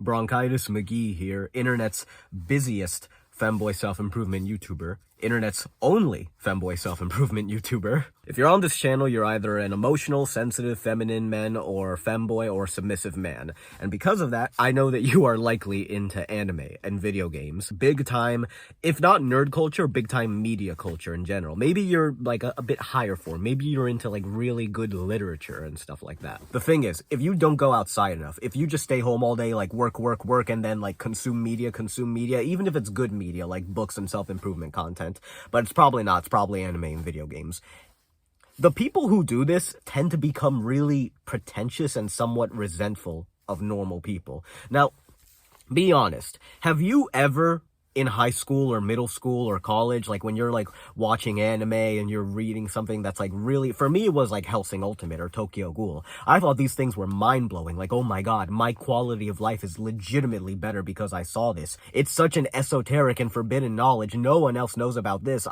Bronchitis McGee here, internet's busiest femboy self-improvement YouTuber, internet's only femboy self-improvement YouTuber. If you're on this channel, you're either an emotional, sensitive, feminine man, or femboy, or submissive man. And because of that, I know that you are likely into anime and video games. Big time, if not nerd culture, big time media culture in general. Maybe you're like a bit higher form. Maybe you're into like really good literature and stuff like that. The thing is, if you don't go outside enough, if you just stay home all day, like work, and then like consume media, even if it's good media, like books and self-improvement content, but it's probably not, it's probably anime and video games. The people who do this tend to become really pretentious and somewhat resentful of normal people. Now, be honest, have you ever in high school or middle school or college, like when you're like watching anime and you're reading something that's like really, for me it was like Hellsing Ultimate or Tokyo Ghoul. I thought these things were mind-blowing, like, oh my god, my quality of life is legitimately better because I saw this. It's such an esoteric and forbidden knowledge, no one else knows about this.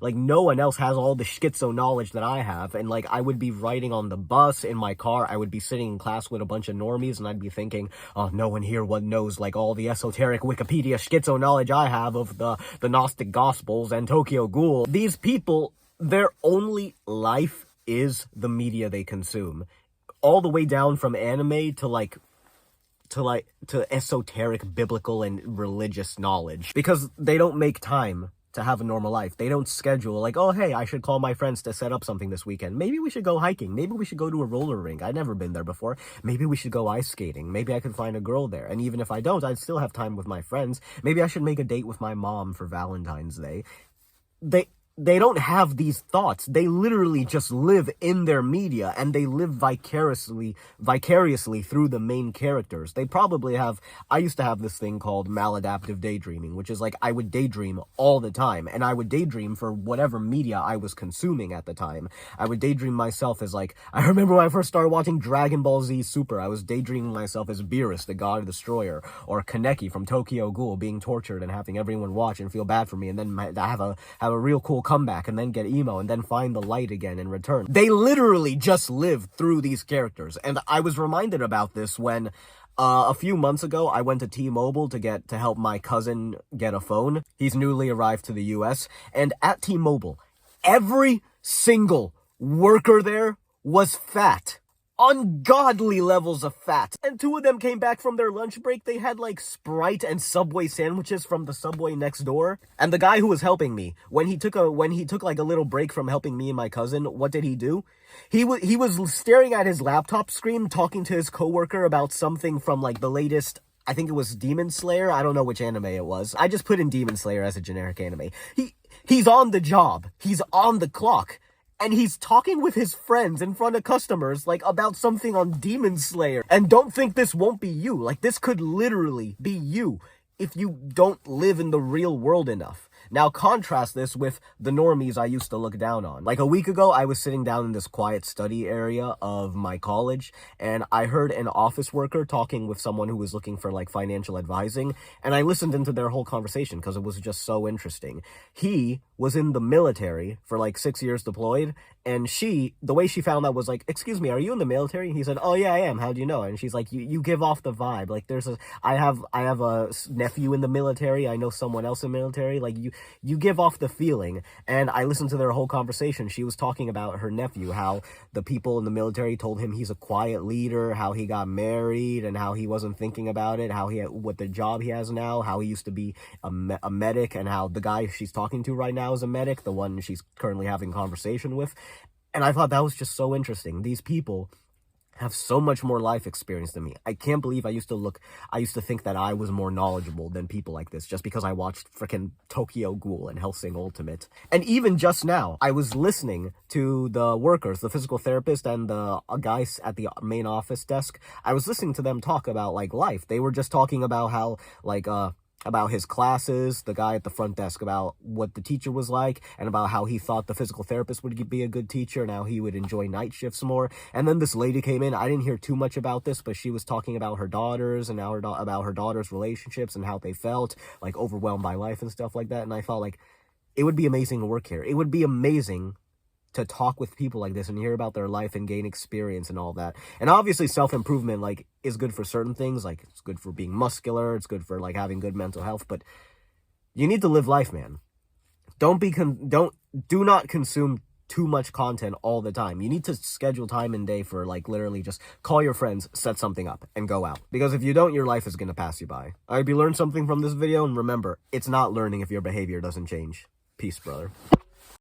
No one else has all the schizo knowledge that I have, and like I would be riding on the bus, in my car, I would be sitting in class with a bunch of normies and I'd be thinking, oh, no one here knows like all the esoteric Wikipedia schizo knowledge I have of the Gnostic Gospels and Tokyo Ghoul. These people, their only life is the media they consume. All the way down from anime to esoteric biblical and religious knowledge. Because they don't make time to have a normal life. They don't schedule like, oh, hey, I should call my friends to set up something this weekend. Maybe we should go hiking. Maybe we should go to a roller rink. I've never been there before. Maybe we should go ice skating. Maybe I could find a girl there. And even if I don't, I'd still have time with my friends. Maybe I should make a date with my mom for Valentine's Day. They don't have these thoughts. They literally just live in their media, and they live vicariously through the main characters. They probably have, I used to have this thing called maladaptive daydreaming, which is like, I would daydream all the time, and I would daydream for whatever media I was consuming at the time. I would daydream myself as like, I remember when I first started watching Dragon Ball Z Super, I was daydreaming myself as Beerus, the God Destroyer, or Kaneki from Tokyo Ghoul being tortured and having everyone watch and feel bad for me, and then I have a real cool comeback and then get emo and then find the light again and return. They literally just live through these characters. And I was reminded about this when a few months ago I went to T-Mobile to help my cousin get a phone. He's newly arrived to the US, and at T-Mobile, every single worker there was fat. Ungodly levels of fat. And two of them came back from their lunch break. They had like Sprite and Subway sandwiches from the Subway next door. And the guy who was helping me, when he took like a little break from helping me and my cousin, what did he do? He was staring at his laptop screen, talking to his coworker about something from like the latest, I think it was Demon Slayer. I don't know which anime it was. I just put in Demon Slayer as a generic anime. He's on the job. He's on the clock. And he's talking with his friends in front of customers, like, about something on Demon Slayer. And don't think this won't be you. Like, this could literally be you if you don't live in the real world enough. Now, contrast this with the normies I used to look down on. Like, a week ago, I was sitting down in this quiet study area of my college, and I heard an office worker talking with someone who was looking for, like, financial advising, and I listened into their whole conversation because it was just so interesting. He was in the military for, like, 6 years deployed, and the way she found out was like, excuse me, are you in the military? He said, oh yeah, I am. How do you know? And she's like, you give off the vibe. Like, I have a nephew in the military. I know someone else in the military. Like, you give off the feeling. And I listened to their whole conversation. She was talking about her nephew, how the people in the military told him he's a quiet leader, how he got married and how he wasn't thinking about it, what the job he has now, how he used to be a medic, and how the guy she's talking to right now is a medic, the one she's currently having conversation with. And I thought that was just so interesting. These people have so much more life experience than me. I can't believe I used to think that I was more knowledgeable than people like this just because I watched frickin' Tokyo Ghoul and Hellsing Ultimate. And even just now, I was listening to the workers, the physical therapist and the guys at the main office desk. I was listening to them talk about, like, life. They were just talking about how, like, about his classes, the guy at the front desk, about what the teacher was like, and about how he thought the physical therapist would be a good teacher, and how he would enjoy night shifts more. And then this lady came in. I didn't hear too much about this, but she was talking about her daughters, and about her daughters' relationships, and how they felt, like, overwhelmed by life and stuff like that. And I felt like it would be amazing to work here. It would be amazing to talk with people like this and hear about their life and gain experience and all that. And obviously self-improvement, like, is good for certain things. Like, it's good for being muscular. It's good for, like, having good mental health. But you need to live life, man. Do not consume too much content all the time. You need to schedule time and day for, like, literally just call your friends, set something up, and go out. Because if you don't, your life is going to pass you by. I hope you learned something from this video, and remember, it's not learning if your behavior doesn't change. Peace, brother.